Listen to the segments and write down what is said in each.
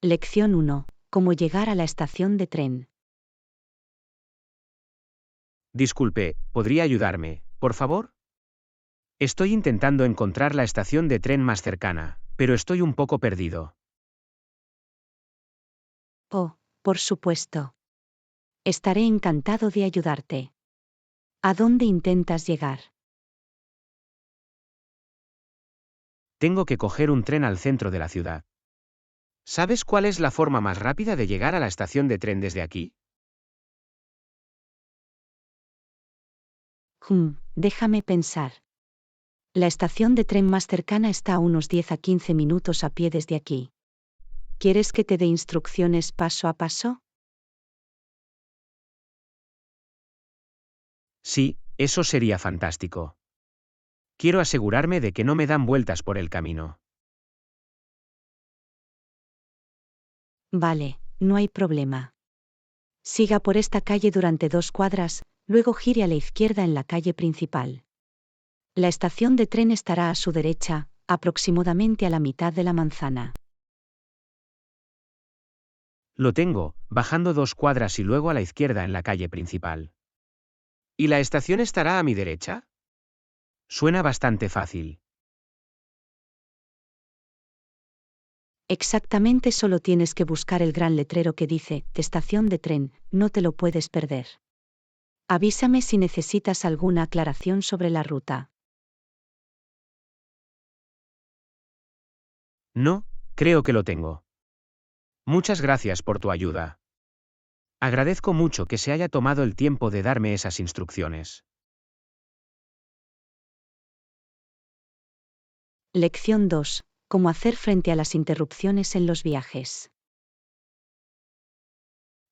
Lección 1. Cómo llegar a la estación de tren. Disculpe, ¿podría ayudarme, por favor? Estoy intentando encontrar la estación de tren más cercana, pero estoy un poco perdido. Oh, por supuesto. Estaré encantado de ayudarte. ¿A dónde intentas llegar? Tengo que coger un tren al centro de la ciudad. ¿Sabes cuál es la forma más rápida de llegar a la estación de tren desde aquí? Déjame pensar. La estación de tren más cercana está a unos 10 a 15 minutos a pie desde aquí. ¿Quieres que te dé instrucciones paso a paso? Sí, eso sería fantástico. Quiero asegurarme de que no me dan vueltas por el camino. Vale, no hay problema. Siga por esta calle durante 2 cuadras, luego gire a la izquierda en la calle principal. La estación de tren estará a su derecha, aproximadamente a la mitad de la manzana. Lo tengo, bajando 2 cuadras y luego a la izquierda en la calle principal. ¿Y la estación estará a mi derecha? Suena bastante fácil. Exactamente, solo tienes que buscar el gran letrero que dice, estación de tren, no te lo puedes perder. Avísame si necesitas alguna aclaración sobre la ruta. No, creo que lo tengo. Muchas gracias por tu ayuda. Agradezco mucho que se haya tomado el tiempo de darme esas instrucciones. Lección 2. Cómo hacer frente a las interrupciones en los viajes.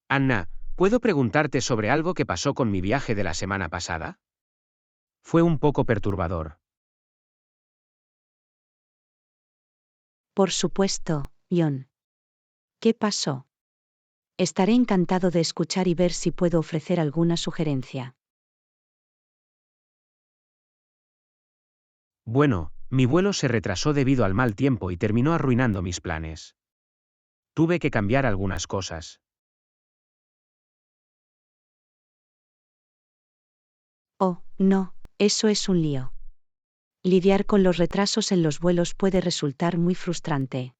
Anna, ¿puedo preguntarte sobre algo que pasó con mi viaje de la semana pasada? Fue un poco perturbador. Por supuesto, John. ¿Qué pasó? Estaré encantado de escuchar y ver si puedo ofrecer alguna sugerencia. Bueno, mi vuelo se retrasó debido al mal tiempo y terminó arruinando mis planes. Tuve que cambiar algunas cosas. Oh, no, eso es un lío. Lidiar con los retrasos en los vuelos puede resultar muy frustrante.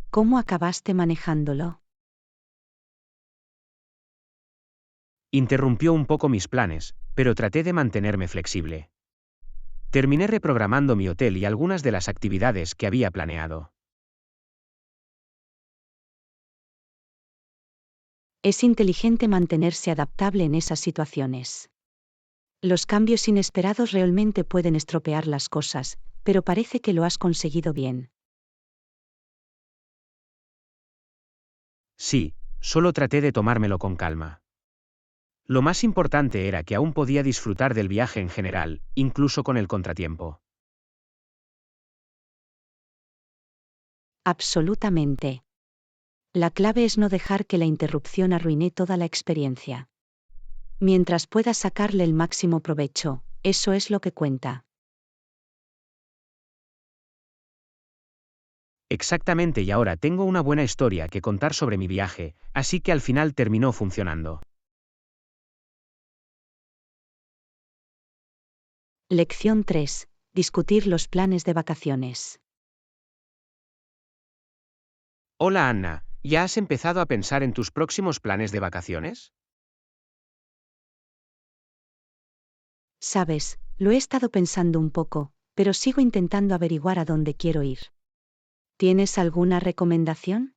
¿Cómo acabaste manejándolo? Interrumpió un poco mis planes, pero traté de mantenerme flexible. Terminé reprogramando mi hotel y algunas de las actividades que había planeado. Es inteligente mantenerse adaptable en esas situaciones. Los cambios inesperados realmente pueden estropear las cosas, pero parece que lo has conseguido bien. Sí, solo traté de tomármelo con calma. Lo más importante era que aún podía disfrutar del viaje en general, incluso con el contratiempo. Absolutamente. La clave es no dejar que la interrupción arruine toda la experiencia. Mientras puedas sacarle el máximo provecho, eso es lo que cuenta. Exactamente, y ahora tengo una buena historia que contar sobre mi viaje, así que al final terminó funcionando. Lección 3. Discutir los planes de vacaciones. Hola Anna, ¿ya has empezado a pensar en tus próximos planes de vacaciones? Sabes, lo he estado pensando un poco, pero sigo intentando averiguar a dónde quiero ir. ¿Tienes alguna recomendación?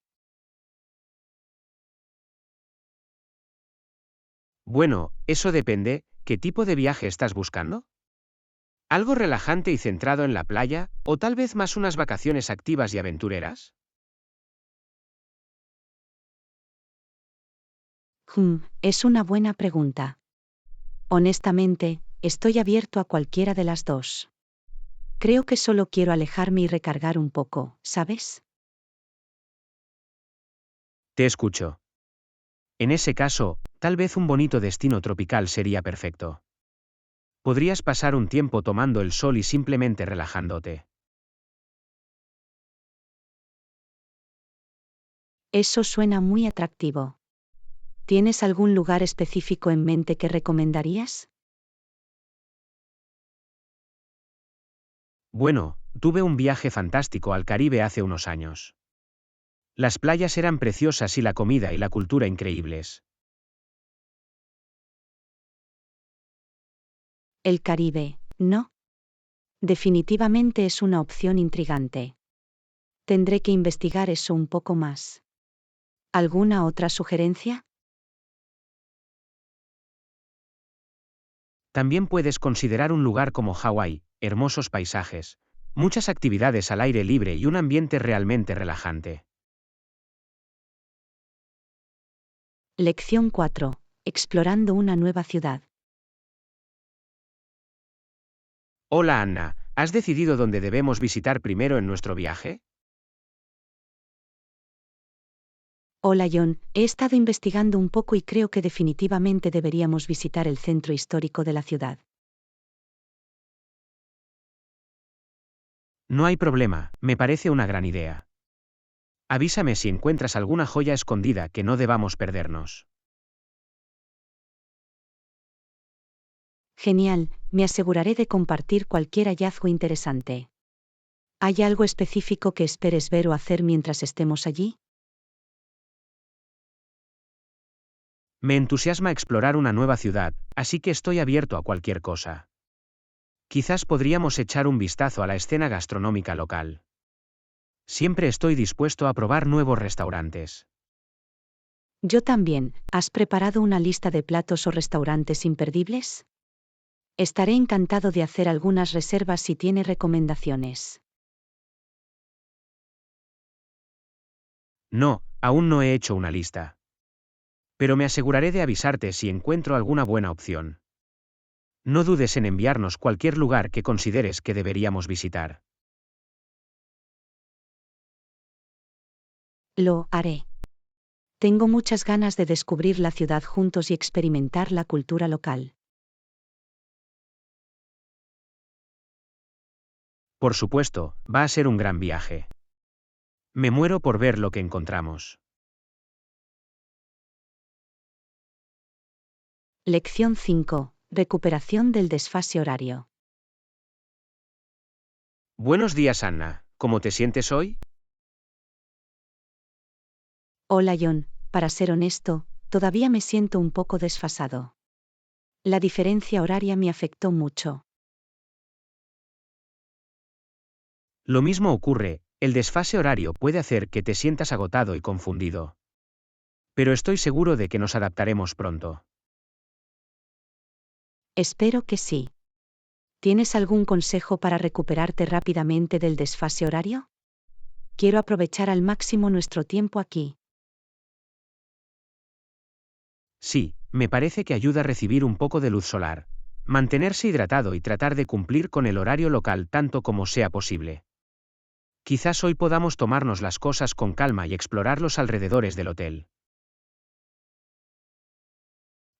Bueno, eso depende, ¿qué tipo de viaje estás buscando? ¿Algo relajante y centrado en la playa, o tal vez más unas vacaciones activas y aventureras? Es una buena pregunta. Honestamente, estoy abierto a cualquiera de las dos. Creo que solo quiero alejarme y recargar un poco, ¿sabes? Te escucho. En ese caso, tal vez un bonito destino tropical sería perfecto. Podrías pasar un tiempo tomando el sol y simplemente relajándote. Eso suena muy atractivo. ¿Tienes algún lugar específico en mente que recomendarías? Bueno, tuve un viaje fantástico al Caribe hace unos años. Las playas eran preciosas y la comida y la cultura increíbles. El Caribe, ¿no? Definitivamente es una opción intrigante. Tendré que investigar eso un poco más. ¿Alguna otra sugerencia? También puedes considerar un lugar como Hawái, hermosos paisajes, muchas actividades al aire libre y un ambiente realmente relajante. Lección 4. Explorando una nueva ciudad. Hola Anna, ¿has decidido dónde debemos visitar primero en nuestro viaje? Hola John, he estado investigando un poco y creo que definitivamente deberíamos visitar el centro histórico de la ciudad. No hay problema, me parece una gran idea. Avísame si encuentras alguna joya escondida que no debamos perdernos. Genial, me aseguraré de compartir cualquier hallazgo interesante. ¿Hay algo específico que esperes ver o hacer mientras estemos allí? Me entusiasma explorar una nueva ciudad, así que estoy abierto a cualquier cosa. Quizás podríamos echar un vistazo a la escena gastronómica local. Siempre estoy dispuesto a probar nuevos restaurantes. Yo también. ¿Has preparado una lista de platos o restaurantes imperdibles? Estaré encantado de hacer algunas reservas si tiene recomendaciones. No, aún no he hecho una lista. Pero me aseguraré de avisarte si encuentro alguna buena opción. No dudes en enviarnos cualquier lugar que consideres que deberíamos visitar. Lo haré. Tengo muchas ganas de descubrir la ciudad juntos y experimentar la cultura local. Por supuesto, va a ser un gran viaje. Me muero por ver lo que encontramos. Lección 5. Recuperación del desfase horario. Buenos días, Anna. ¿Cómo te sientes hoy? Hola John, para ser honesto, todavía me siento un poco desfasado. La diferencia horaria me afectó mucho. Lo mismo ocurre, el desfase horario puede hacer que te sientas agotado y confundido. Pero estoy seguro de que nos adaptaremos pronto. Espero que sí. ¿Tienes algún consejo para recuperarte rápidamente del desfase horario? Quiero aprovechar al máximo nuestro tiempo aquí. Sí, me parece que ayuda a recibir un poco de luz solar, mantenerse hidratado y tratar de cumplir con el horario local tanto como sea posible. Quizás hoy podamos tomarnos las cosas con calma y explorar los alrededores del hotel.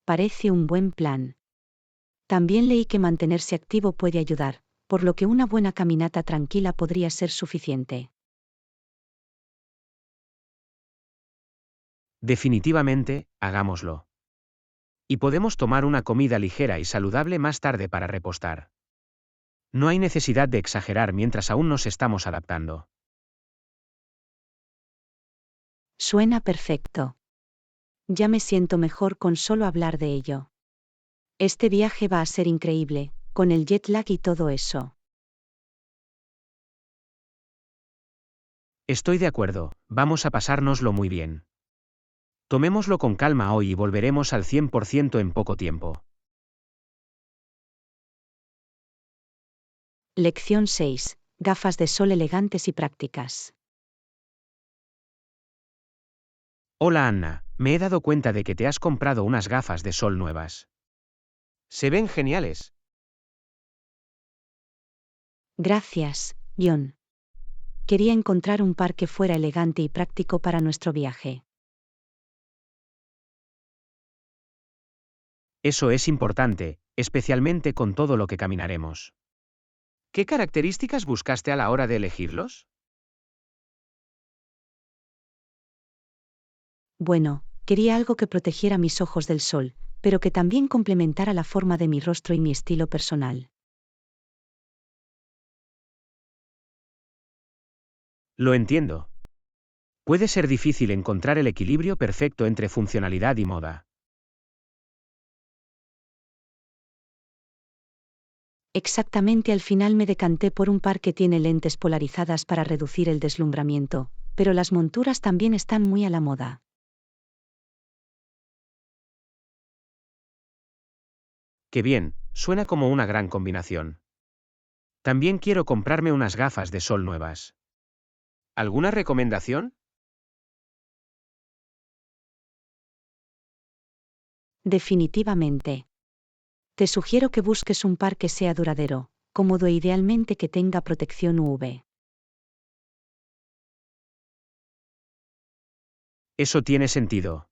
Parece un buen plan. También leí que mantenerse activo puede ayudar, por lo que una buena caminata tranquila podría ser suficiente. Definitivamente, hagámoslo. Y podemos tomar una comida ligera y saludable más tarde para repostar. No hay necesidad de exagerar mientras aún nos estamos adaptando. Suena perfecto. Ya me siento mejor con solo hablar de ello. Este viaje va a ser increíble, con el jet lag y todo eso. Estoy de acuerdo, vamos a pasárnoslo muy bien. Tomémoslo con calma hoy y volveremos al 100% en poco tiempo. Lección 6. Gafas de sol elegantes y prácticas. Hola Anna, me he dado cuenta de que te has comprado unas gafas de sol nuevas. Se ven geniales. Gracias, John. Quería encontrar un par que fuera elegante y práctico para nuestro viaje. Eso es importante, especialmente con todo lo que caminaremos. ¿Qué características buscaste a la hora de elegirlos? Bueno, quería algo que protegiera mis ojos del sol, pero que también complementara la forma de mi rostro y mi estilo personal. Lo entiendo. Puede ser difícil encontrar el equilibrio perfecto entre funcionalidad y moda. Exactamente, al final me decanté por un par que tiene lentes polarizadas para reducir el deslumbramiento, pero las monturas también están muy a la moda. Qué bien, suena como una gran combinación. También quiero comprarme unas gafas de sol nuevas. ¿Alguna recomendación? Definitivamente. Te sugiero que busques un par que sea duradero, cómodo e idealmente que tenga protección UV. Eso tiene sentido.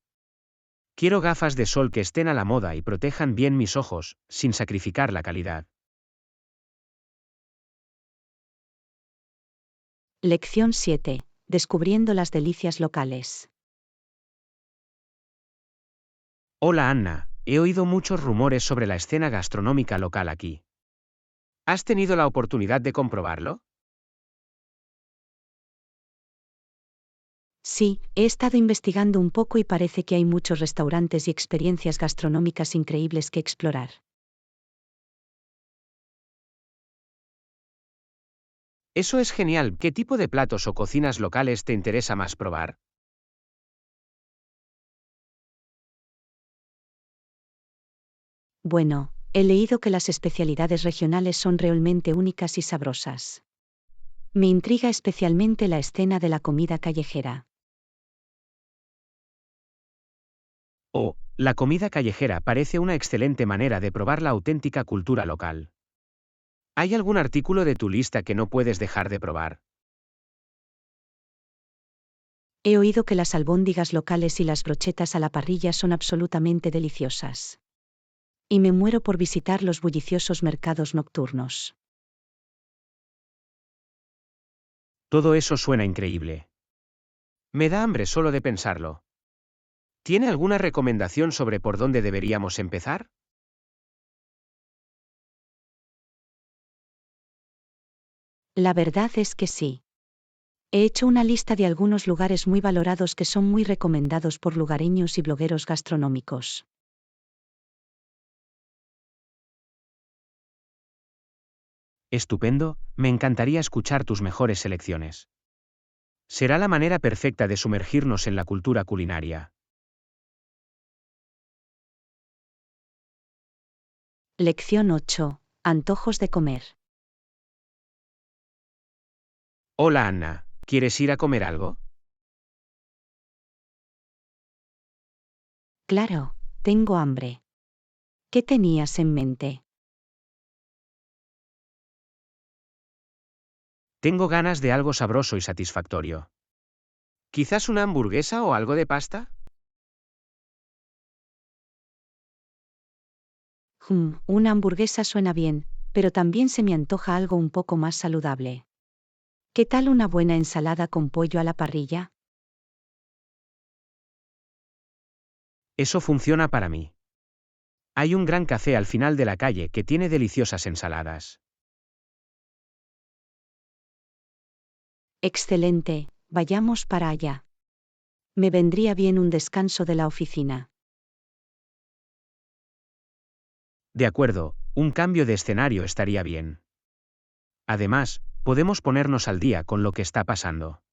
Quiero gafas de sol que estén a la moda y protejan bien mis ojos, sin sacrificar la calidad. Lección 7. Descubriendo las delicias locales. Hola Anna, he oído muchos rumores sobre la escena gastronómica local aquí. ¿Has tenido la oportunidad de comprobarlo? Sí, he estado investigando un poco y parece que hay muchos restaurantes y experiencias gastronómicas increíbles que explorar. Eso es genial. ¿Qué tipo de platos o cocinas locales te interesa más probar? Bueno, he leído que las especialidades regionales son realmente únicas y sabrosas. Me intriga especialmente la escena de la comida callejera. Oh, la comida callejera parece una excelente manera de probar la auténtica cultura local. ¿Hay algún artículo de tu lista que no puedes dejar de probar? He oído que las albóndigas locales y las brochetas a la parrilla son absolutamente deliciosas. Y me muero por visitar los bulliciosos mercados nocturnos. Todo eso suena increíble. Me da hambre solo de pensarlo. ¿Tiene alguna recomendación sobre por dónde deberíamos empezar? La verdad es que sí. He hecho una lista de algunos lugares muy valorados que son muy recomendados por lugareños y blogueros gastronómicos. Estupendo, me encantaría escuchar tus mejores selecciones. Será la manera perfecta de sumergirnos en la cultura culinaria. Lección 8. Antojos de comer. Hola Anna, ¿quieres ir a comer algo? Claro, tengo hambre. ¿Qué tenías en mente? Tengo ganas de algo sabroso y satisfactorio. ¿Quizás una hamburguesa o algo de pasta? Una hamburguesa suena bien, pero también se me antoja algo un poco más saludable. ¿Qué tal una buena ensalada con pollo a la parrilla? Eso funciona para mí. Hay un gran café al final de la calle que tiene deliciosas ensaladas. Excelente, vayamos para allá. Me vendría bien un descanso de la oficina. De acuerdo, un cambio de escenario estaría bien. Además, podemos ponernos al día con lo que está pasando.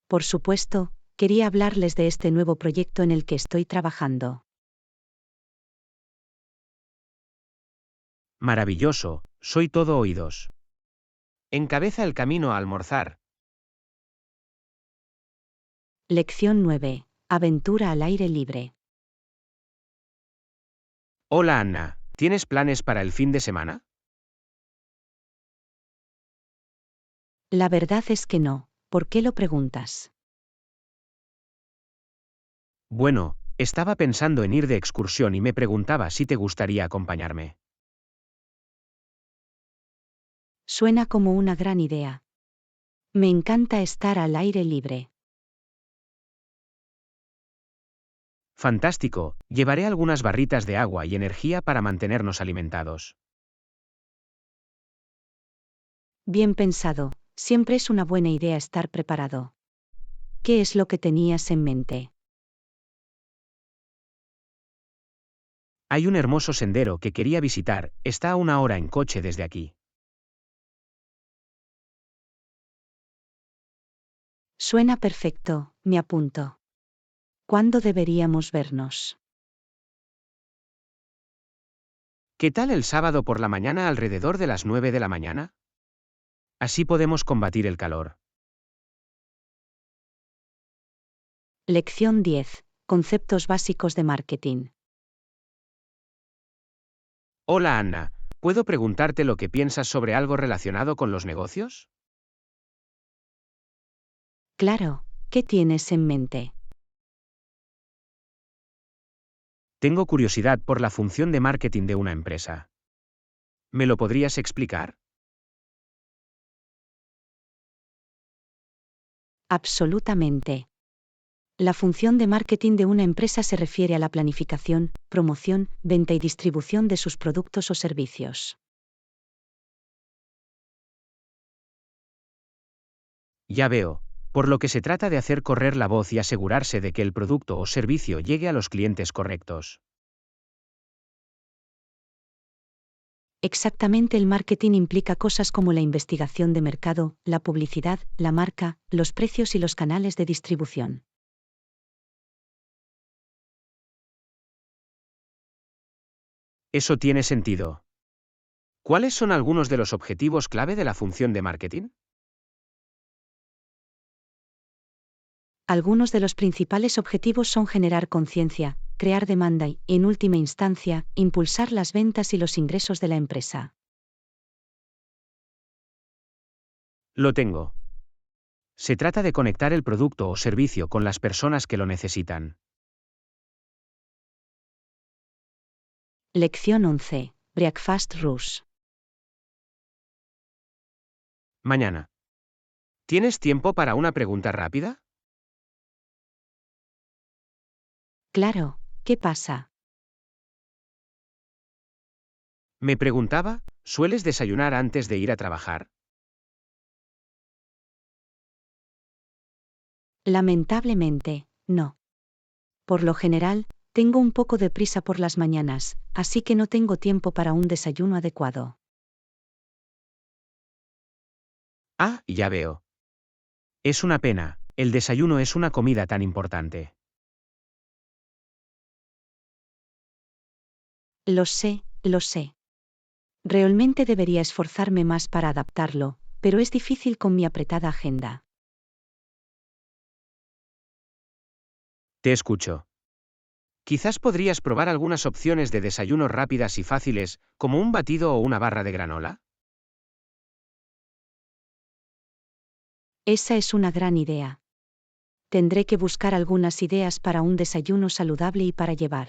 Por supuesto, quería hablarles de este nuevo proyecto en el que estoy trabajando. Maravilloso, soy todo oídos. Encabeza el camino a almorzar. Lección 9. Aventura al aire libre. Hola Anna, ¿tienes planes para el fin de semana? La verdad es que no, ¿por qué lo preguntas? Bueno, estaba pensando en ir de excursión y me preguntaba si te gustaría acompañarme. Suena como una gran idea. Me encanta estar al aire libre. Fantástico, llevaré algunas barritas de agua y energía para mantenernos alimentados. Bien pensado, siempre es una buena idea estar preparado. ¿Qué es lo que tenías en mente? Hay un hermoso sendero que quería visitar, está a 1 hora en coche desde aquí. Suena perfecto, me apunto. ¿Cuándo deberíamos vernos? ¿Qué tal el sábado por la mañana alrededor de las 9 de la mañana? Así podemos combatir el calor. Lección 10. Conceptos básicos de marketing. Hola Anna, ¿puedo preguntarte lo que piensas sobre algo relacionado con los negocios? Claro, ¿qué tienes en mente? Tengo curiosidad por la función de marketing de una empresa. ¿Me lo podrías explicar? Absolutamente. La función de marketing de una empresa se refiere a la planificación, promoción, venta y distribución de sus productos o servicios. Ya veo, por lo que se trata de hacer correr la voz y asegurarse de que el producto o servicio llegue a los clientes correctos. Exactamente, el marketing implica cosas como la investigación de mercado, la publicidad, la marca, los precios y los canales de distribución. Eso tiene sentido. ¿Cuáles son algunos de los objetivos clave de la función de marketing? Algunos de los principales objetivos son generar conciencia, crear demanda y, en última instancia, impulsar las ventas y los ingresos de la empresa. Lo tengo. Se trata de conectar el producto o servicio con las personas que lo necesitan. Lección 11. Breakfast Rush. Mañana. ¿Tienes tiempo para una pregunta rápida? Claro, ¿qué pasa? Me preguntaba, ¿sueles desayunar antes de ir a trabajar? Lamentablemente, no. Por lo general, tengo un poco de prisa por las mañanas, así que no tengo tiempo para un desayuno adecuado. Ah, ya veo. Es una pena, el desayuno es una comida tan importante. Lo sé, lo sé. Realmente debería esforzarme más para adaptarlo, pero es difícil con mi apretada agenda. Te escucho. Quizás podrías probar algunas opciones de desayuno rápidas y fáciles, como un batido o una barra de granola. Esa es una gran idea. Tendré que buscar algunas ideas para un desayuno saludable y para llevar.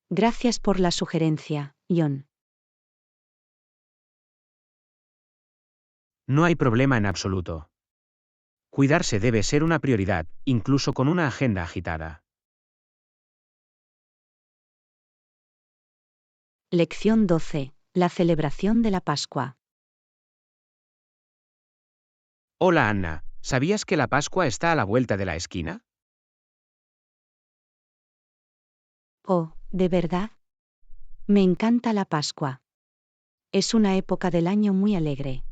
Gracias por la sugerencia, John. No hay problema en absoluto. Cuidarse debe ser una prioridad, incluso con una agenda agitada. Lección 12. La celebración de la Pascua. Hola Anna, ¿sabías que la Pascua está a la vuelta de la esquina? Oh, ¿de verdad? Me encanta la Pascua. Es una época del año muy alegre.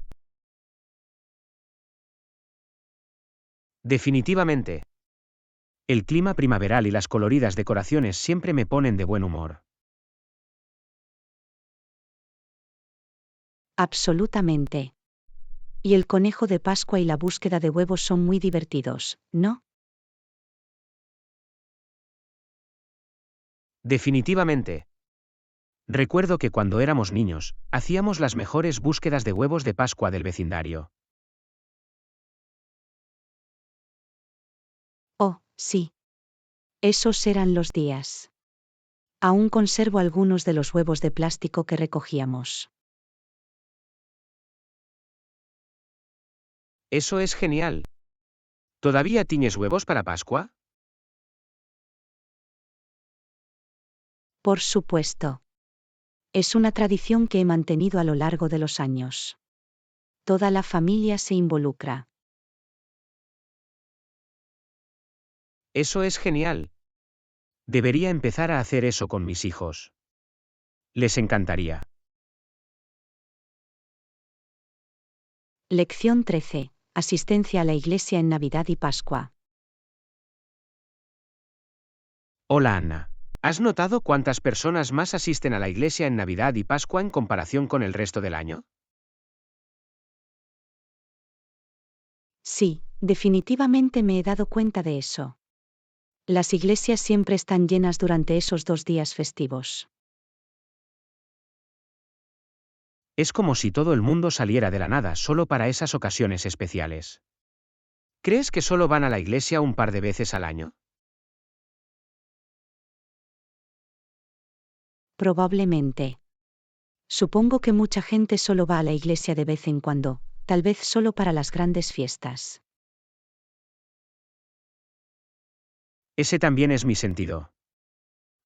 Definitivamente. El clima primaveral y las coloridas decoraciones siempre me ponen de buen humor. Absolutamente. Y el conejo de Pascua y la búsqueda de huevos son muy divertidos, ¿no? Definitivamente. Recuerdo que cuando éramos niños, hacíamos las mejores búsquedas de huevos de Pascua del vecindario. Oh, sí. Esos eran los días. Aún conservo algunos de los huevos de plástico que recogíamos. Eso es genial. ¿Todavía tiñes huevos para Pascua? Por supuesto. Es una tradición que he mantenido a lo largo de los años. Toda la familia se involucra. Eso es genial. Debería empezar a hacer eso con mis hijos. Les encantaría. Lección 13. Asistencia a la iglesia en Navidad y Pascua. Hola Anna. ¿Has notado cuántas personas más asisten a la iglesia en Navidad y Pascua en comparación con el resto del año? Sí, definitivamente me he dado cuenta de eso. Las iglesias siempre están llenas durante esos 2 días festivos. Es como si todo el mundo saliera de la nada solo para esas ocasiones especiales. ¿Crees que solo van a la iglesia un par de veces al año? Probablemente. Supongo que mucha gente solo va a la iglesia de vez en cuando, tal vez solo para las grandes fiestas. Ese también es mi sentido.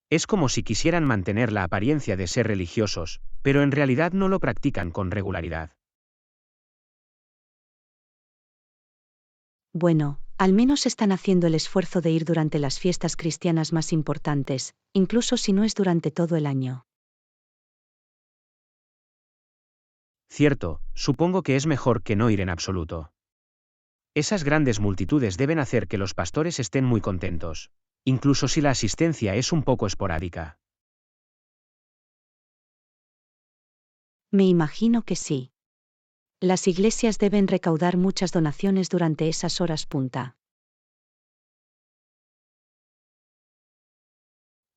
Es como si quisieran mantener la apariencia de ser religiosos, pero en realidad no lo practican con regularidad. Bueno, al menos están haciendo el esfuerzo de ir durante las fiestas cristianas más importantes, incluso si no es durante todo el año. Cierto, supongo que es mejor que no ir en absoluto. Esas grandes multitudes deben hacer que los pastores estén muy contentos, incluso si la asistencia es un poco esporádica. Me imagino que sí. Las iglesias deben recaudar muchas donaciones durante esas horas punta.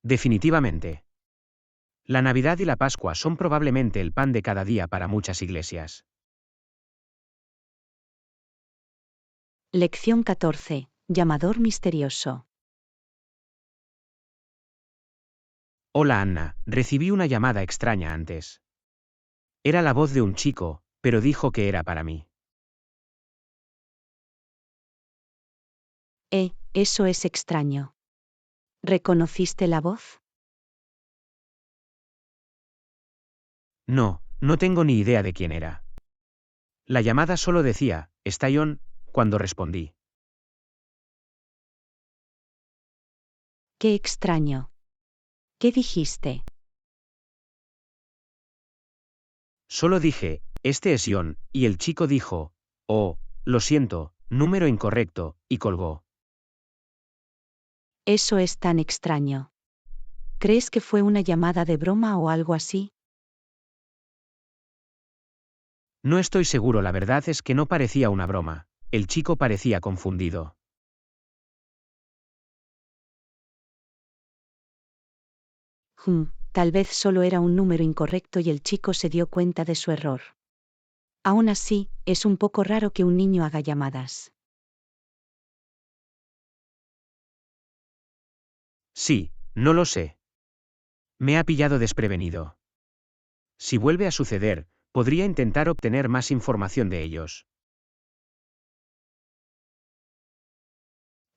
Definitivamente. La Navidad y la Pascua son probablemente el pan de cada día para muchas iglesias. Lección 14. Llamador misterioso. Hola Anna, recibí una llamada extraña antes. Era la voz de un chico, pero dijo que era para mí. Eso es extraño. ¿Reconociste la voz? No, no tengo ni idea de quién era. La llamada solo decía, "¿Está on?", cuando respondí. Qué extraño. ¿Qué dijiste? Solo dije, "Este es John", y el chico dijo, "Oh, lo siento, número incorrecto", y colgó. Eso es tan extraño. ¿Crees que fue una llamada de broma o algo así? No estoy seguro, la verdad es que no parecía una broma. El chico parecía confundido. Tal vez solo era un número incorrecto y el chico se dio cuenta de su error. Aún así, es un poco raro que un niño haga llamadas. Sí, no lo sé. Me ha pillado desprevenido. Si vuelve a suceder, podría intentar obtener más información de ellos.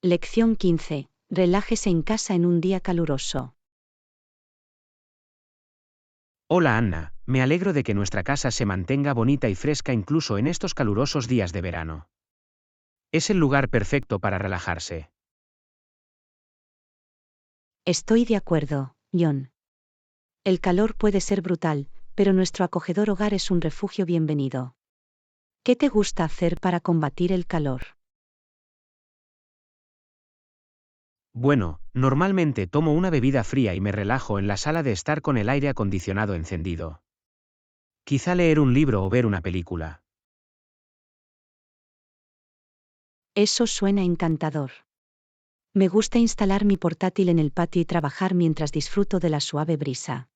Lección 15. Relájese en casa en un día caluroso. Hola Anna, me alegro de que nuestra casa se mantenga bonita y fresca incluso en estos calurosos días de verano. Es el lugar perfecto para relajarse. Estoy de acuerdo, John. El calor puede ser brutal, pero nuestro acogedor hogar es un refugio bienvenido. ¿Qué te gusta hacer para combatir el calor? Bueno, normalmente tomo una bebida fría y me relajo en la sala de estar con el aire acondicionado encendido. Quizá leer un libro o ver una película. Eso suena encantador. Me gusta instalar mi portátil en el patio y trabajar mientras disfruto de la suave brisa.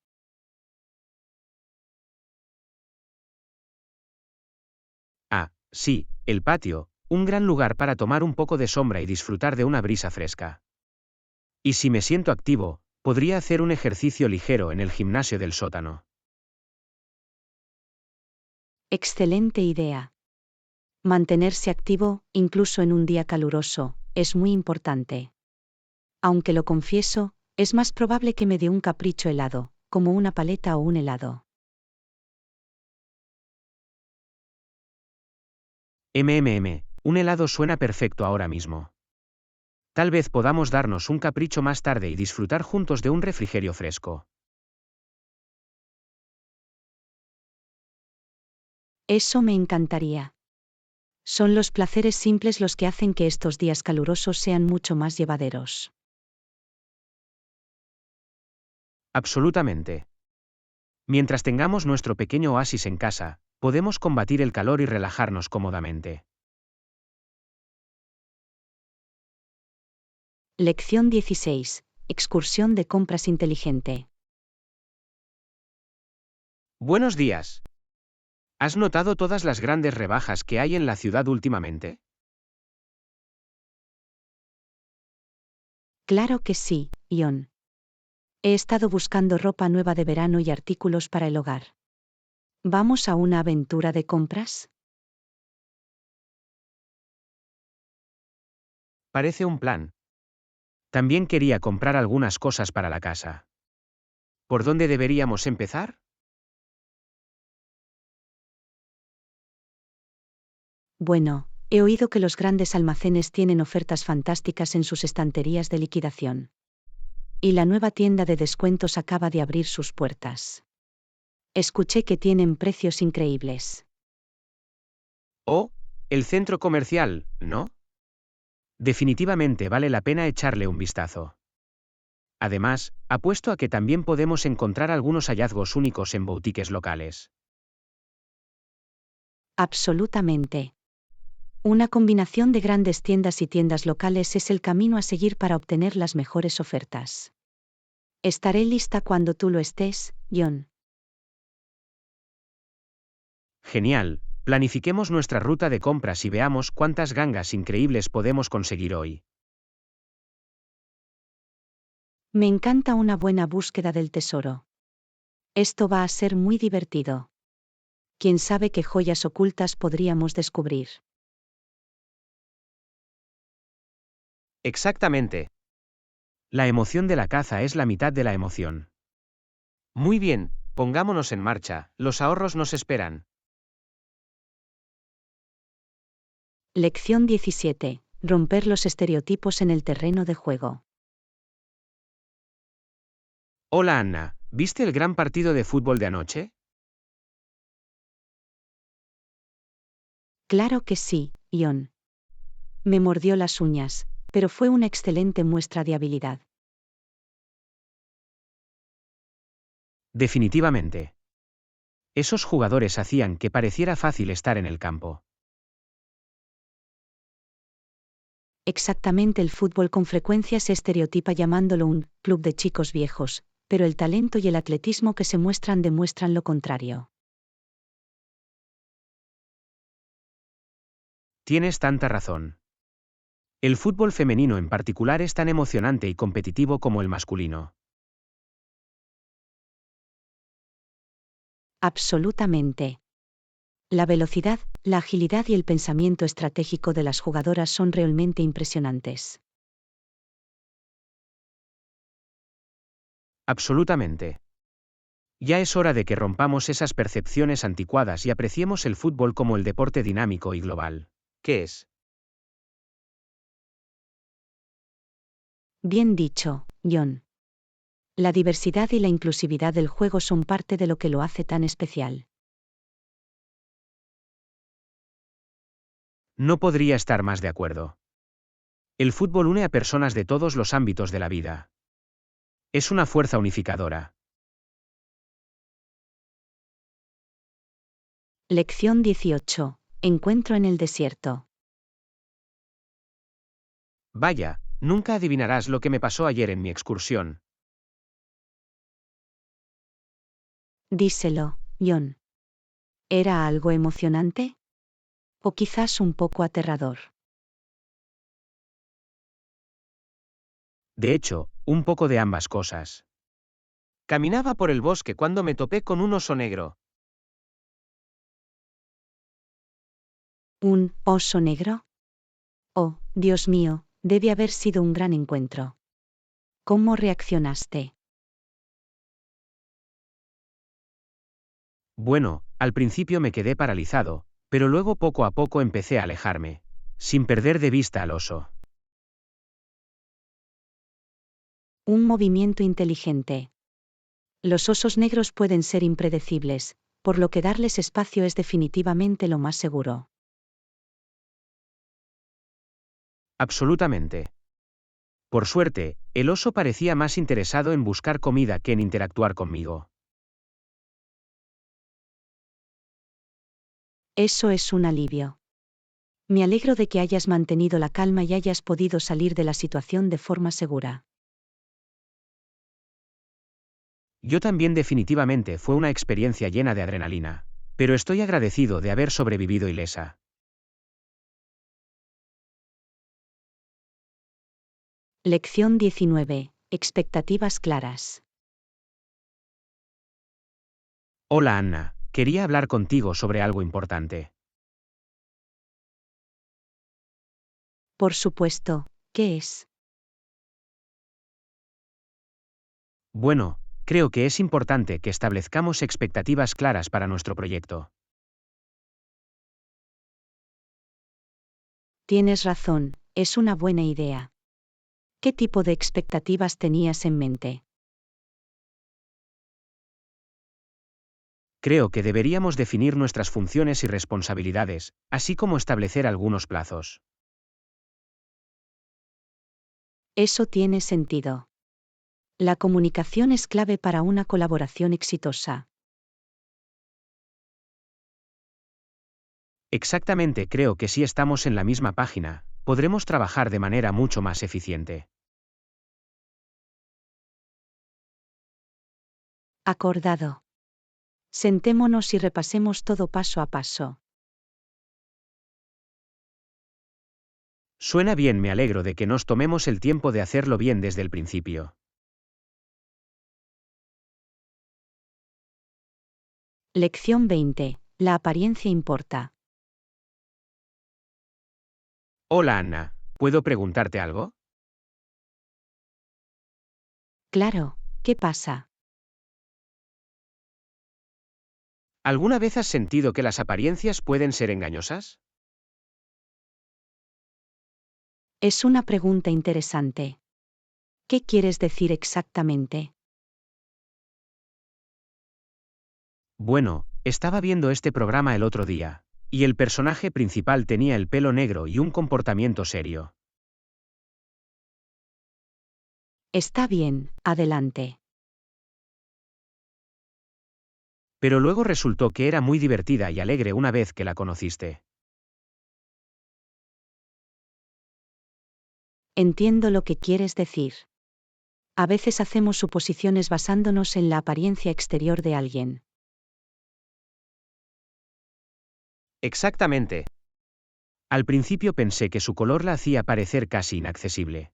Ah, sí, el patio, un gran lugar para tomar un poco de sombra y disfrutar de una brisa fresca. Y si me siento activo, podría hacer un ejercicio ligero en el gimnasio del sótano. Excelente idea. Mantenerse activo, incluso en un día caluroso, es muy importante. Aunque lo confieso, es más probable que me dé un capricho helado, como una paleta o un helado. Un helado suena perfecto ahora mismo. Tal vez podamos darnos un capricho más tarde y disfrutar juntos de un refrigerio fresco. Eso me encantaría. Son los placeres simples los que hacen que estos días calurosos sean mucho más llevaderos. Absolutamente. Mientras tengamos nuestro pequeño oasis en casa, podemos combatir el calor y relajarnos cómodamente. Lección 16. Excursión de compras inteligente. Buenos días. ¿Has notado todas las grandes rebajas que hay en la ciudad últimamente? Claro que sí, Ion. He estado buscando ropa nueva de verano y artículos para el hogar. ¿Vamos a una aventura de compras? Parece un plan. También quería comprar algunas cosas para la casa. ¿Por dónde deberíamos empezar? Bueno, he oído que los grandes almacenes tienen ofertas fantásticas en sus estanterías de liquidación. Y la nueva tienda de descuentos acaba de abrir sus puertas. Escuché que tienen precios increíbles. Oh, el centro comercial, ¿no? Definitivamente vale la pena echarle un vistazo. Además, apuesto a que también podemos encontrar algunos hallazgos únicos en boutiques locales. Absolutamente. Una combinación de grandes tiendas y tiendas locales es el camino a seguir para obtener las mejores ofertas. Estaré lista cuando tú lo estés, John. Genial, planifiquemos nuestra ruta de compras y veamos cuántas gangas increíbles podemos conseguir hoy. Me encanta una buena búsqueda del tesoro. Esto va a ser muy divertido. ¿Quién sabe qué joyas ocultas podríamos descubrir? Exactamente. La emoción de la caza es la mitad de la emoción. Muy bien, pongámonos en marcha, los ahorros nos esperan. Lección 17. Romper los estereotipos en el terreno de juego. Hola Anna, ¿viste el gran partido de fútbol de anoche? Claro que sí, Ion. Me mordió las uñas, pero fue una excelente muestra de habilidad. Definitivamente. Esos jugadores hacían que pareciera fácil estar en el campo. Exactamente, el fútbol con frecuencia se estereotipa llamándolo un club de chicos viejos, pero el talento y el atletismo que se muestran demuestran lo contrario. Tienes tanta razón. El fútbol femenino en particular es tan emocionante y competitivo como el masculino. Absolutamente. La velocidad, la agilidad y el pensamiento estratégico de las jugadoras son realmente impresionantes. Absolutamente. Ya es hora de que rompamos esas percepciones anticuadas y apreciemos el fútbol como el deporte dinámico y global. ¿Qué es? Bien dicho, John. La diversidad y la inclusividad del juego son parte de lo que lo hace tan especial. No podría estar más de acuerdo. El fútbol une a personas de todos los ámbitos de la vida. Es una fuerza unificadora. Lección 18. Encuentro en el desierto. Vaya, nunca adivinarás lo que me pasó ayer en mi excursión. Díselo, John. ¿Era algo emocionante? ¿O quizás un poco aterrador? De hecho, un poco de ambas cosas. Caminaba por el bosque cuando me topé con un oso negro. ¿Un oso negro? Oh, Dios mío, debe haber sido un gran encuentro. ¿Cómo reaccionaste? Bueno, al principio me quedé paralizado, pero luego poco a poco empecé a alejarme, sin perder de vista al oso. Un movimiento inteligente. Los osos negros pueden ser impredecibles, por lo que darles espacio es definitivamente lo más seguro. Absolutamente. Por suerte, el oso parecía más interesado en buscar comida que en interactuar conmigo. Eso es un alivio. Me alegro de que hayas mantenido la calma y hayas podido salir de la situación de forma segura. Yo también definitivamente fue una experiencia llena de adrenalina, pero estoy agradecido de haber sobrevivido ilesa. Lección 19. Expectativas claras. Hola Anna, quería hablar contigo sobre algo importante. Por supuesto, ¿qué es? Bueno, creo que es importante que establezcamos expectativas claras para nuestro proyecto. Tienes razón, es una buena idea. ¿Qué tipo de expectativas tenías en mente? Creo que deberíamos definir nuestras funciones y responsabilidades, así como establecer algunos plazos. Eso tiene sentido. La comunicación es clave para una colaboración exitosa. Exactamente, creo que si estamos en la misma página, podremos trabajar de manera mucho más eficiente. Acordado. Sentémonos y repasemos todo paso a paso. Suena bien, me alegro de que nos tomemos el tiempo de hacerlo bien desde el principio. Lección 20. La apariencia importa. Hola Anna, ¿puedo preguntarte algo? Claro, ¿qué pasa? ¿Alguna vez has sentido que las apariencias pueden ser engañosas? Es una pregunta interesante. ¿Qué quieres decir exactamente? Bueno, estaba viendo este programa el otro día, y el personaje principal tenía el pelo negro y un comportamiento serio. Está bien, adelante. Pero luego resultó que era muy divertida y alegre una vez que la conociste. Entiendo lo que quieres decir. A veces hacemos suposiciones basándonos en la apariencia exterior de alguien. Exactamente. Al principio pensé que su color la hacía parecer casi inaccesible.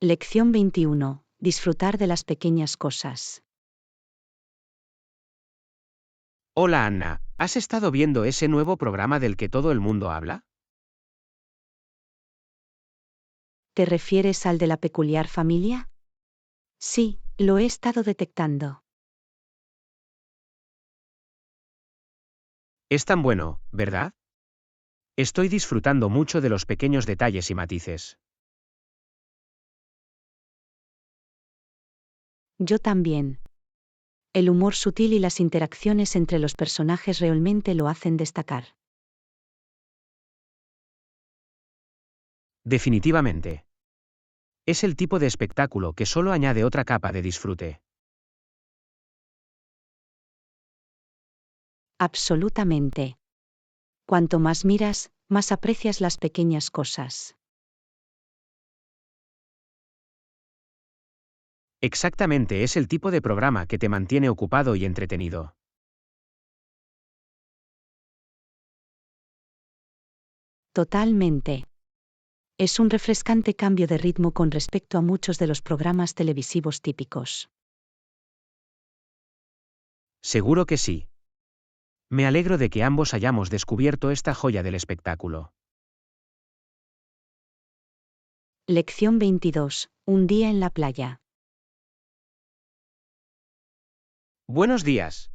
Lección 21. Disfrutar de las pequeñas cosas. Hola Anna, ¿has estado viendo ese nuevo programa del que todo el mundo habla? ¿Te refieres al de la peculiar familia? Sí, lo he estado detectando. Es tan bueno, ¿verdad? Estoy disfrutando mucho de los pequeños detalles y matices. Yo también. El humor sutil y las interacciones entre los personajes realmente lo hacen destacar. Definitivamente. Es el tipo de espectáculo que solo añade otra capa de disfrute. Absolutamente. Cuanto más miras, más aprecias las pequeñas cosas. Exactamente, es el tipo de programa que te mantiene ocupado y entretenido. Totalmente. Es un refrescante cambio de ritmo con respecto a muchos de los programas televisivos típicos. Seguro que sí. Me alegro de que ambos hayamos descubierto esta joya del espectáculo. Lección 22. Un día en la playa. Buenos días.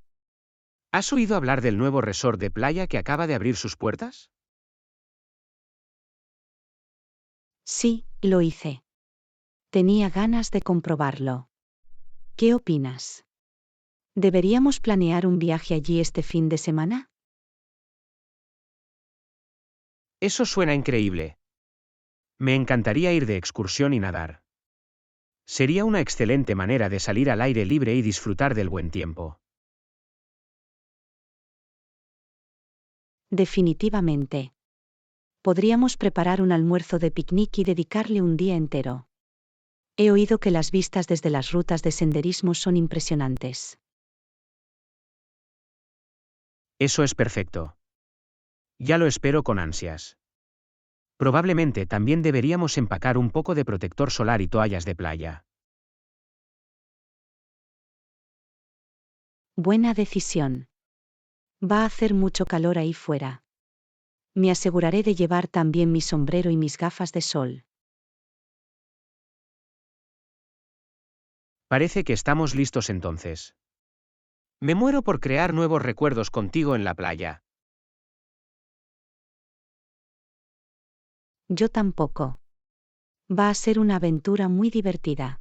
¿Has oído hablar del nuevo resort de playa que acaba de abrir sus puertas? Sí, lo hice. Tenía ganas de comprobarlo. ¿Qué opinas? ¿Deberíamos planear un viaje allí este fin de semana? Eso suena increíble. Me encantaría ir de excursión y nadar. Sería una excelente manera de salir al aire libre y disfrutar del buen tiempo. Definitivamente. Podríamos preparar un almuerzo de picnic y dedicarle un día entero. He oído que las vistas desde las rutas de senderismo son impresionantes. Eso es perfecto. Ya lo espero con ansias. Probablemente también deberíamos empacar un poco de protector solar y toallas de playa. Buena decisión. Va a hacer mucho calor ahí fuera. Me aseguraré de llevar también mi sombrero y mis gafas de sol. Parece que estamos listos entonces. Me muero por crear nuevos recuerdos contigo en la playa. Yo tampoco. Va a ser una aventura muy divertida.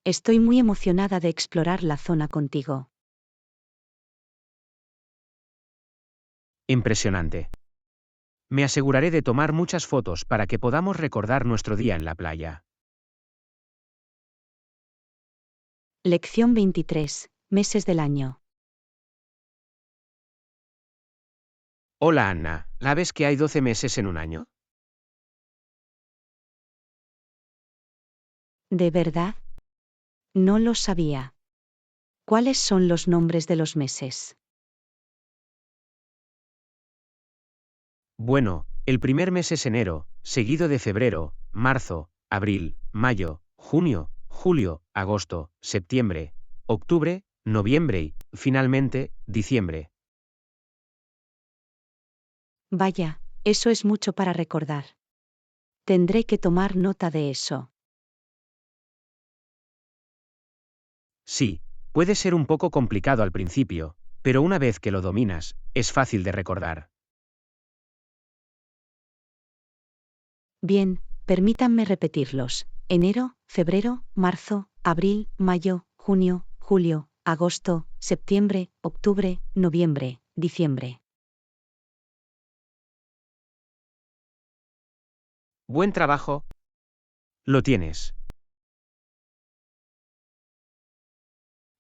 Estoy muy emocionada de explorar la zona contigo. Impresionante. Me aseguraré de tomar muchas fotos para que podamos recordar nuestro día en la playa. Lección 23. Meses del año. Hola Anna, ¿sabes que hay 12 meses en un año? ¿De verdad? No lo sabía. ¿Cuáles son los nombres de los meses? Bueno, el primer mes es enero, seguido de febrero, marzo, abril, mayo, junio, julio, agosto, septiembre, octubre, noviembre y, finalmente, diciembre. Vaya, eso es mucho para recordar. Tendré que tomar nota de eso. Sí, puede ser un poco complicado al principio, pero una vez que lo dominas, es fácil de recordar. Bien, permítanme repetirlos. Enero, febrero, marzo, abril, mayo, junio, julio, agosto, septiembre, octubre, noviembre, diciembre. Buen trabajo. Lo tienes.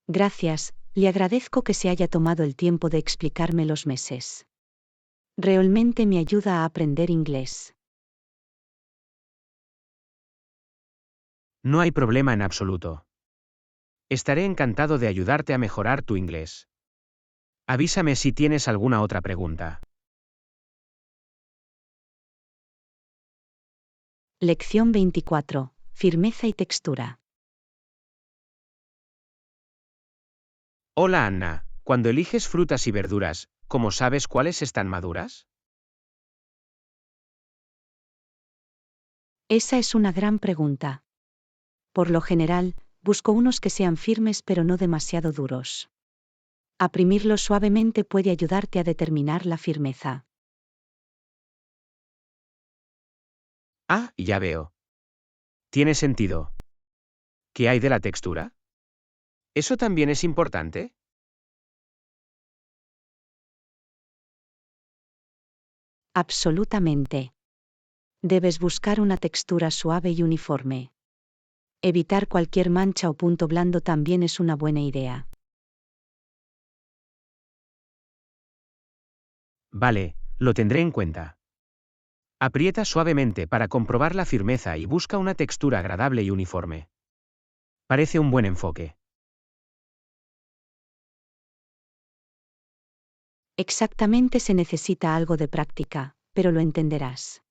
Gracias, le agradezco que se haya tomado el tiempo de explicarme los meses. Realmente me ayuda a aprender inglés. No hay problema en absoluto. Estaré encantado de ayudarte a mejorar tu inglés. Avísame si tienes alguna otra pregunta. Lección 24. Firmeza y textura. Hola Anna, cuando eliges frutas y verduras, ¿cómo sabes cuáles están maduras? Esa es una gran pregunta. Por lo general, busco unos que sean firmes pero no demasiado duros. Aprimirlos suavemente puede ayudarte a determinar la firmeza. Ah, ya veo. Tiene sentido. ¿Qué hay de la textura? ¿Eso también es importante? Absolutamente. Debes buscar una textura suave y uniforme. Evitar cualquier mancha o punto blando también es una buena idea. Vale, lo tendré en cuenta. Aprieta suavemente para comprobar la firmeza y busca una textura agradable y uniforme. Parece un buen enfoque. Exactamente, se necesita algo de práctica, pero lo entenderás.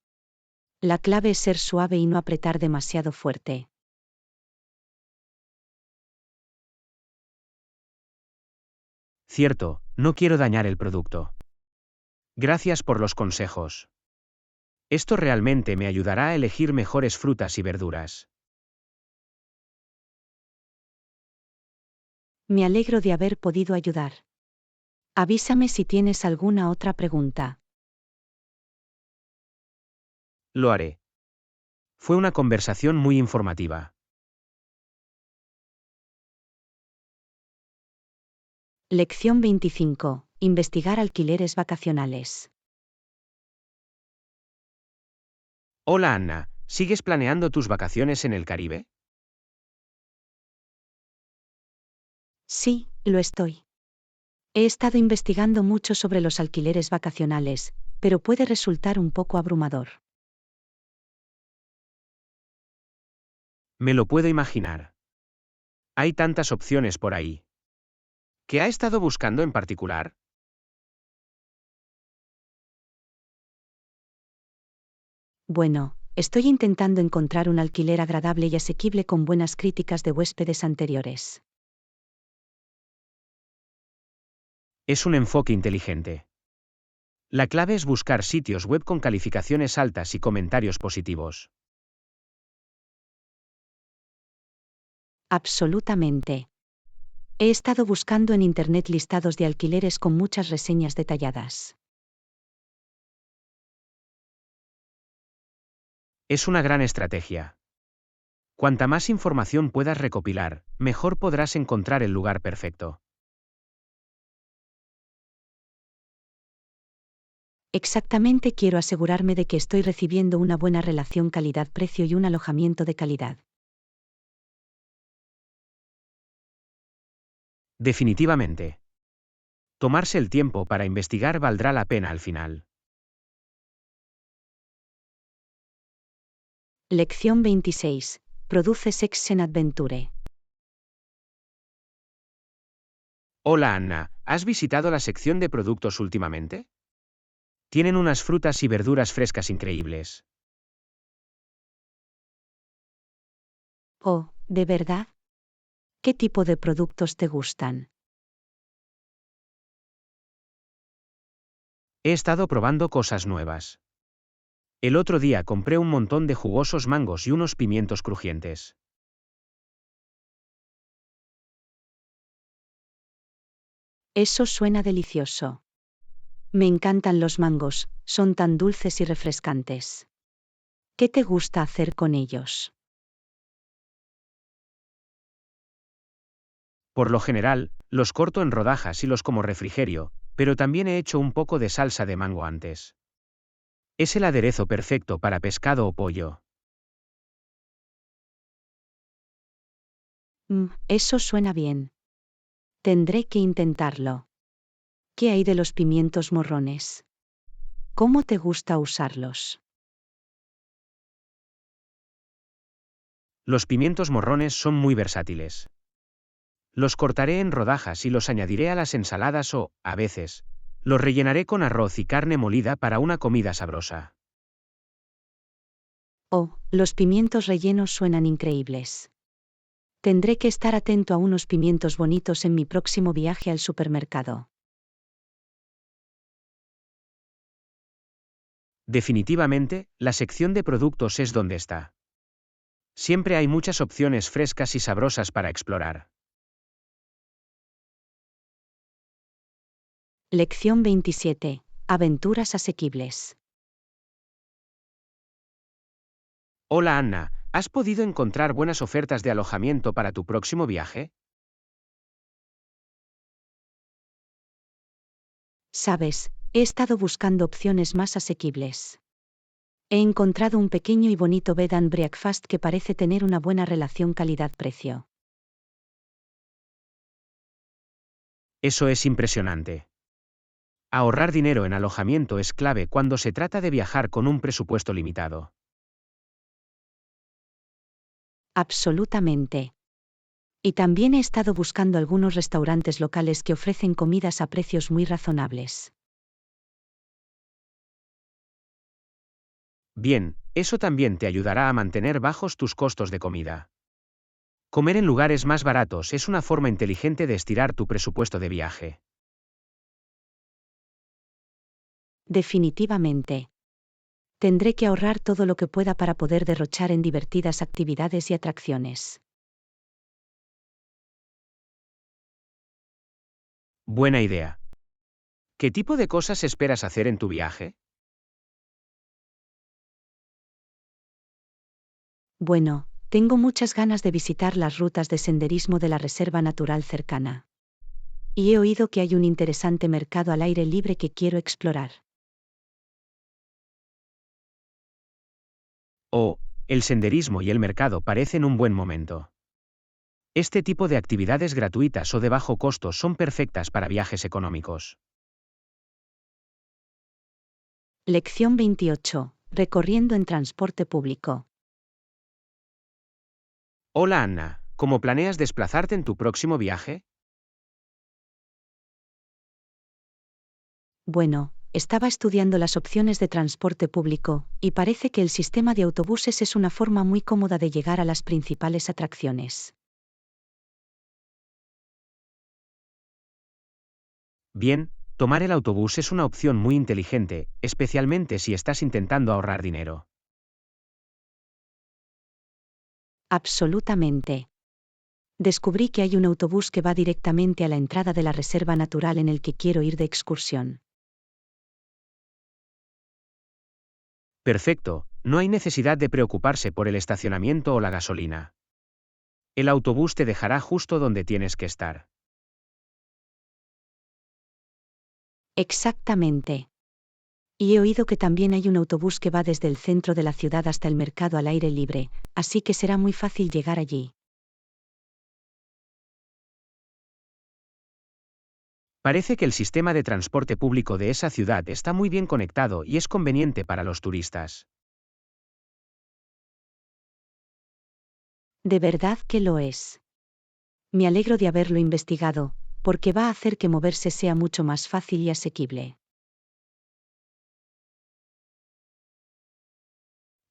La clave es ser suave y no apretar demasiado fuerte. Cierto, No quiero dañar el producto. Gracias por los consejos. Esto realmente me ayudará a elegir mejores frutas y verduras. Me alegro de haber podido ayudar. Avísame si tienes alguna otra pregunta. Lo haré. Fue una conversación muy informativa. Lección 25. Investigar alquileres vacacionales. Hola Anna, ¿sigues planeando tus vacaciones en el Caribe? Sí, lo estoy. He estado investigando mucho sobre los alquileres vacacionales, pero puede resultar un poco abrumador. Me lo puedo imaginar. Hay tantas opciones por ahí. ¿Qué ha estado buscando en particular? Bueno, estoy intentando encontrar un alquiler agradable y asequible con buenas críticas de huéspedes anteriores. Es un enfoque inteligente. La clave es buscar sitios web con calificaciones altas y comentarios positivos. Absolutamente. He estado buscando en Internet listados de alquileres con muchas reseñas detalladas. Es una gran estrategia. Cuanta más información puedas recopilar, mejor podrás encontrar el lugar perfecto. Exactamente, quiero asegurarme de que estoy recibiendo una buena relación calidad-precio y un alojamiento de calidad. Definitivamente. Tomarse el tiempo para investigar valdrá la pena al final. Lección 26. Produce Sex en Adventure. Hola Anna, ¿has visitado la sección de productos últimamente? Tienen unas frutas y verduras frescas increíbles. Oh, ¿de verdad? ¿Qué tipo de productos te gustan? He estado probando cosas nuevas. El otro día compré un montón de jugosos mangos y unos pimientos crujientes. Eso suena delicioso. Me encantan los mangos, son tan dulces y refrescantes. ¿Qué te gusta hacer con ellos? Por lo general, los corto en rodajas y los como refrigerio, pero también he hecho un poco de salsa de mango antes. Es el aderezo perfecto para pescado o pollo. Eso suena bien. Tendré que intentarlo. ¿Qué hay de los pimientos morrones? ¿Cómo te gusta usarlos? Los pimientos morrones son muy versátiles. Los cortaré en rodajas y los añadiré a las ensaladas o, a veces, los rellenaré con arroz y carne molida para una comida sabrosa. Oh, los pimientos rellenos suenan increíbles. Tendré que estar atento a unos pimientos bonitos en mi próximo viaje al supermercado. Definitivamente, la sección de productos es donde está. Siempre hay muchas opciones frescas y sabrosas para explorar. Lección 27. Aventuras asequibles. Hola Anna, ¿has podido encontrar buenas ofertas de alojamiento para tu próximo viaje? Sabes, he estado buscando opciones más asequibles. He encontrado un pequeño y bonito bed and breakfast que parece tener una buena relación calidad-precio. Eso es impresionante. Ahorrar dinero en alojamiento es clave cuando se trata de viajar con un presupuesto limitado. Absolutamente. Y también he estado buscando algunos restaurantes locales que ofrecen comidas a precios muy razonables. Bien, eso también te ayudará a mantener bajos tus costos de comida. Comer en lugares más baratos es una forma inteligente de estirar tu presupuesto de viaje. Definitivamente. Tendré que ahorrar todo lo que pueda para poder derrochar en divertidas actividades y atracciones. Buena idea. ¿Qué tipo de cosas esperas hacer en tu viaje? Bueno, tengo muchas ganas de visitar las rutas de senderismo de la reserva natural cercana. Y he oído que hay un interesante mercado al aire libre que quiero explorar. Oh, el senderismo y el mercado parecen un buen momento. Este tipo de actividades gratuitas o de bajo costo son perfectas para viajes económicos. Lección 28. Recorriendo en transporte público. Hola Anna, ¿cómo planeas desplazarte en tu próximo viaje? Bueno, estaba estudiando las opciones de transporte público, y parece que el sistema de autobuses es una forma muy cómoda de llegar a las principales atracciones. Bien, tomar el autobús es una opción muy inteligente, especialmente si estás intentando ahorrar dinero. Absolutamente. Descubrí que hay un autobús que va directamente a la entrada de la reserva natural en el que quiero ir de excursión. Perfecto, no hay necesidad de preocuparse por el estacionamiento o la gasolina. El autobús te dejará justo donde tienes que estar. Exactamente. Y he oído que también hay un autobús que va desde el centro de la ciudad hasta el mercado al aire libre, así que será muy fácil llegar allí. Parece que el sistema de transporte público de esa ciudad está muy bien conectado y es conveniente para los turistas. De verdad que lo es. Me alegro de haberlo investigado, porque va a hacer que moverse sea mucho más fácil y asequible.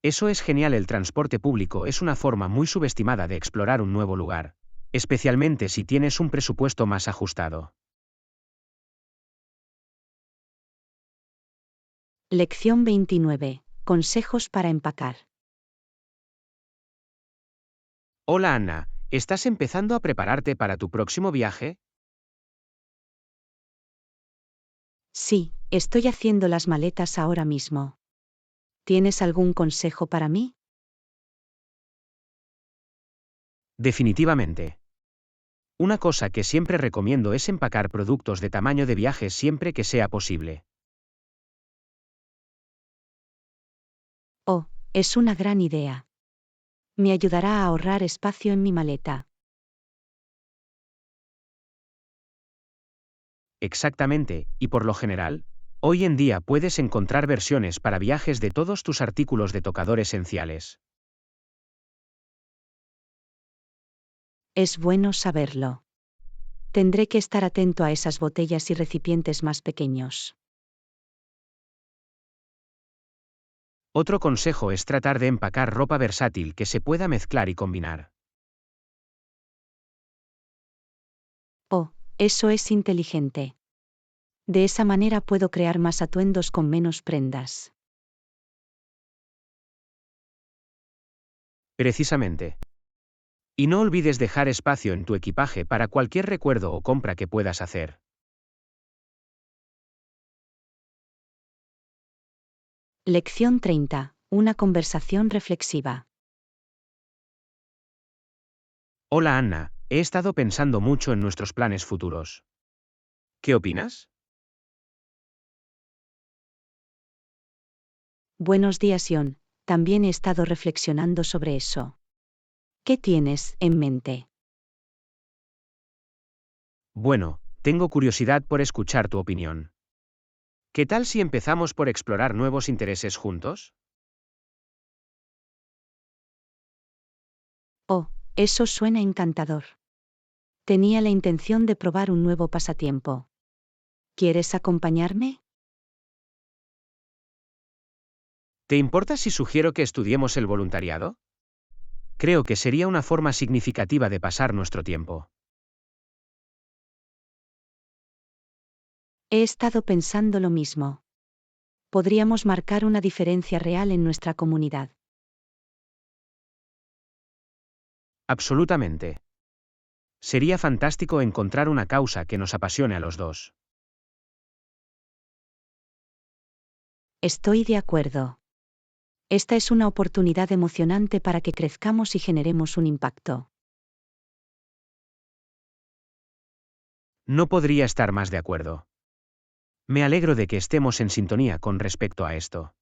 Eso es genial, el transporte público es una forma muy subestimada de explorar un nuevo lugar, especialmente si tienes un presupuesto más ajustado. Lección 29. Consejos para empacar. Hola Anna, ¿estás empezando a prepararte para tu próximo viaje? Sí, estoy haciendo las maletas ahora mismo. ¿Tienes algún consejo para mí? Definitivamente. Una cosa que siempre recomiendo es empacar productos de tamaño de viaje siempre que sea posible. Oh, es una gran idea. Me ayudará a ahorrar espacio en mi maleta. Exactamente, y por lo general, hoy en día puedes encontrar versiones para viajes de todos tus artículos de tocador esenciales. Es bueno saberlo. Tendré que estar atento a esas botellas y recipientes más pequeños. Otro consejo es tratar de empacar ropa versátil que se pueda mezclar y combinar. Oh, eso es inteligente. De esa manera puedo crear más atuendos con menos prendas. Precisamente. Y no olvides dejar espacio en tu equipaje para cualquier recuerdo o compra que puedas hacer. Lección 30. Una conversación reflexiva. Hola Anna, he estado pensando mucho en nuestros planes futuros. ¿Qué opinas? Buenos días, Ion. También he estado reflexionando sobre eso. ¿Qué tienes en mente? Bueno, tengo curiosidad por escuchar tu opinión. ¿Qué tal si empezamos por explorar nuevos intereses juntos? Oh, eso suena encantador. Tenía la intención de probar un nuevo pasatiempo. ¿Quieres acompañarme? ¿Te importa si sugiero que estudiemos el voluntariado? Creo que sería una forma significativa de pasar nuestro tiempo. He estado pensando lo mismo. Podríamos marcar una diferencia real en nuestra comunidad. Absolutamente. Sería fantástico encontrar una causa que nos apasione a los dos. Estoy de acuerdo. Esta es una oportunidad emocionante para que crezcamos y generemos un impacto. No podría estar más de acuerdo. Me alegro de que estemos en sintonía con respecto a esto.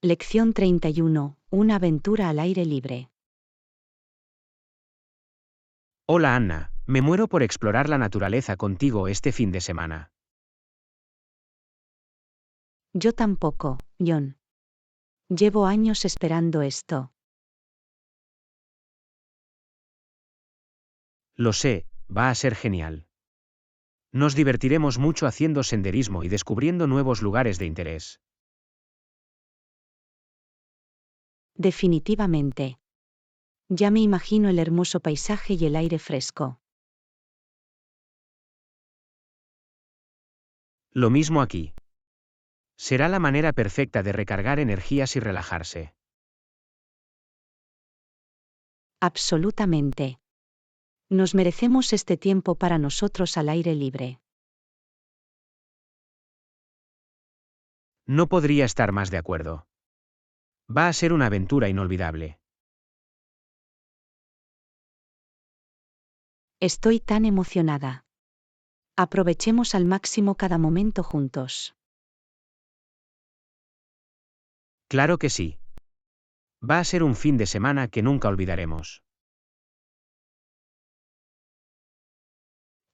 Lección 31. Una aventura al aire libre. Hola Anna, me muero por explorar la naturaleza contigo este fin de semana. Yo tampoco, John. Llevo años esperando esto. Lo sé, va a ser genial. Nos divertiremos mucho haciendo senderismo y descubriendo nuevos lugares de interés. Definitivamente. Ya me imagino el hermoso paisaje y el aire fresco. Lo mismo aquí. Será la manera perfecta de recargar energías y relajarse. Absolutamente. Nos merecemos este tiempo para nosotros al aire libre. No podría estar más de acuerdo. Va a ser una aventura inolvidable. Estoy tan emocionada. Aprovechemos al máximo cada momento juntos. Claro que sí. Va a ser un fin de semana que nunca olvidaremos.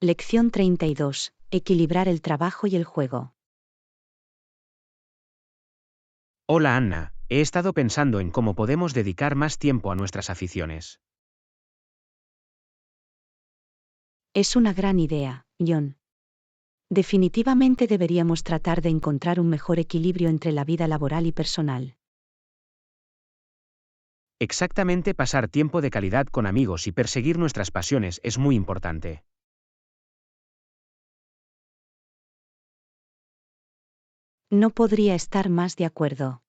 Lección 32. Equilibrar el trabajo y el juego. Hola Anna, he estado pensando en cómo podemos dedicar más tiempo a nuestras aficiones. Es una gran idea, John. Definitivamente deberíamos tratar de encontrar un mejor equilibrio entre la vida laboral y personal. Exactamente, pasar tiempo de calidad con amigos y perseguir nuestras pasiones es muy importante. No podría estar más de acuerdo.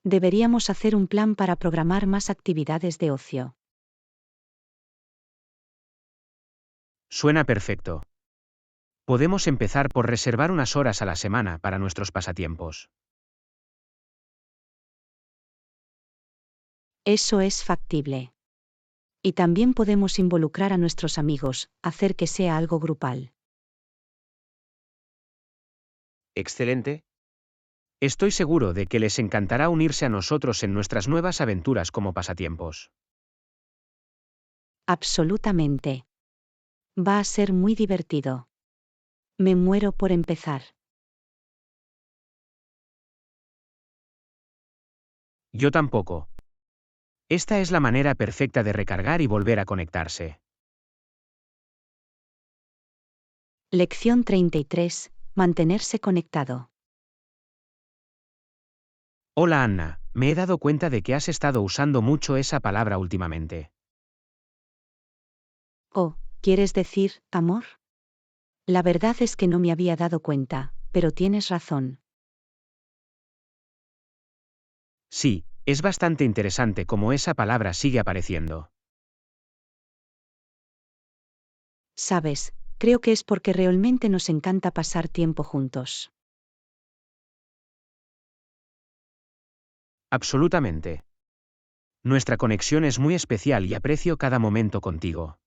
Deberíamos hacer un plan para programar más actividades de ocio. Suena perfecto. Podemos empezar por reservar unas horas a la semana para nuestros pasatiempos. Eso es factible. Y también podemos involucrar a nuestros amigos, hacer que sea algo grupal. Excelente. Estoy seguro de que les encantará unirse a nosotros en nuestras nuevas aventuras como pasatiempos. Absolutamente. Va a ser muy divertido. Me muero por empezar. Yo tampoco. Esta es la manera perfecta de recargar y volver a conectarse. Lección 33. Mantenerse conectado. Hola Anna, me he dado cuenta de que has estado usando mucho esa palabra últimamente. Oh, ¿quieres decir, amor? La verdad es que no me había dado cuenta, pero tienes razón. Sí, es bastante interesante cómo esa palabra sigue apareciendo. Sabes, creo que es porque realmente nos encanta pasar tiempo juntos. Absolutamente. Nuestra conexión es muy especial y aprecio cada momento contigo.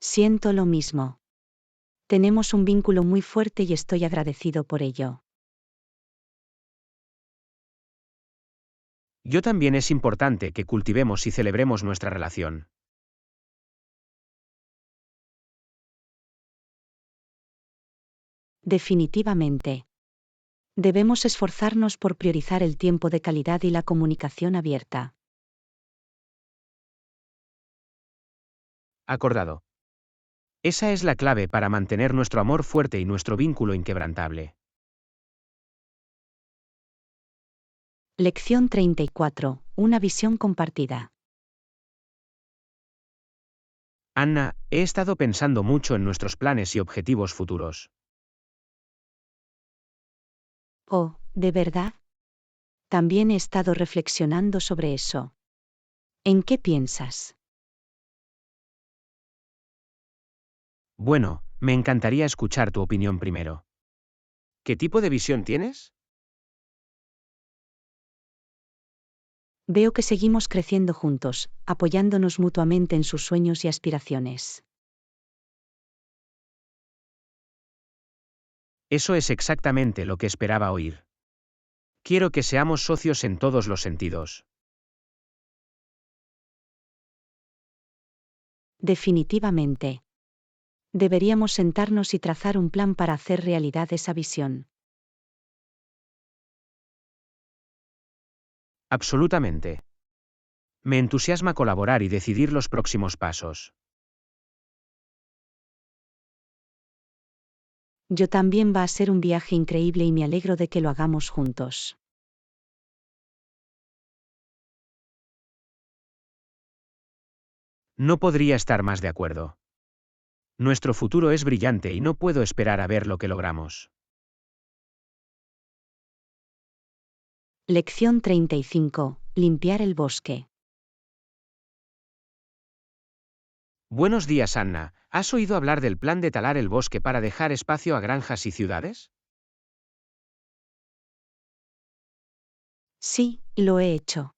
Siento lo mismo. Tenemos un vínculo muy fuerte y estoy agradecido por ello. Yo también, es importante que cultivemos y celebremos nuestra relación. Definitivamente. Debemos esforzarnos por priorizar el tiempo de calidad y la comunicación abierta. Acordado. Esa es la clave para mantener nuestro amor fuerte y nuestro vínculo inquebrantable. Lección 34. Una visión compartida. Anna, he estado pensando mucho en nuestros planes y objetivos futuros. Oh, ¿de verdad? También he estado reflexionando sobre eso. ¿En qué piensas? Bueno, me encantaría escuchar tu opinión primero. ¿Qué tipo de visión tienes? Veo que seguimos creciendo juntos, apoyándonos mutuamente en sus sueños y aspiraciones. Eso es exactamente lo que esperaba oír. Quiero que seamos socios en todos los sentidos. Definitivamente. Deberíamos sentarnos y trazar un plan para hacer realidad esa visión. Absolutamente. Me entusiasma colaborar y decidir los próximos pasos. Yo también va a ser un viaje increíble y me alegro de que lo hagamos juntos. No podría estar más de acuerdo. Nuestro futuro es brillante y no puedo esperar a ver lo que logramos. Lección 35. Limpiar el bosque. Buenos días, Anna. ¿Has oído hablar del plan de talar el bosque para dejar espacio a granjas y ciudades? Sí, lo he hecho.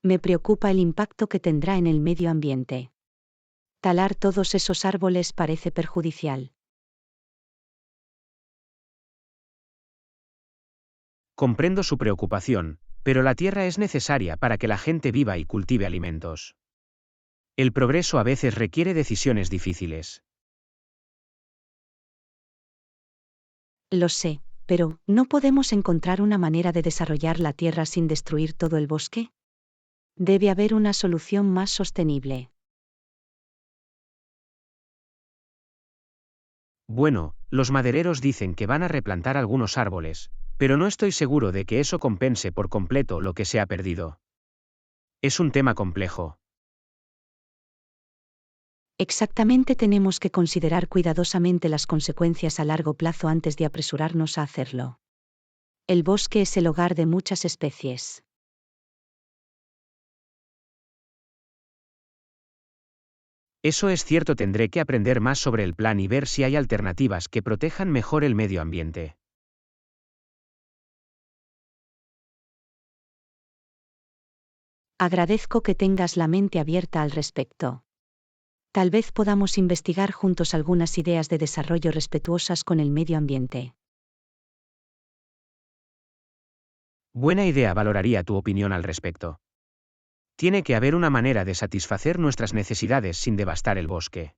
Me preocupa el impacto que tendrá en el medio ambiente. Talar todos esos árboles parece perjudicial. Comprendo su preocupación, pero la tierra es necesaria para que la gente viva y cultive alimentos. El progreso a veces requiere decisiones difíciles. Lo sé, pero ¿no podemos encontrar una manera de desarrollar la tierra sin destruir todo el bosque? Debe haber una solución más sostenible. Bueno, los madereros dicen que van a replantar algunos árboles, pero no estoy seguro de que eso compense por completo lo que se ha perdido. Es un tema complejo. Exactamente, tenemos que considerar cuidadosamente las consecuencias a largo plazo antes de apresurarnos a hacerlo. El bosque es el hogar de muchas especies. Eso es cierto, tendré que aprender más sobre el plan y ver si hay alternativas que protejan mejor el medio ambiente. Agradezco que tengas la mente abierta al respecto. Tal vez podamos investigar juntos algunas ideas de desarrollo respetuosas con el medio ambiente. Buena idea, valoraría tu opinión al respecto. Tiene que haber una manera de satisfacer nuestras necesidades sin devastar el bosque.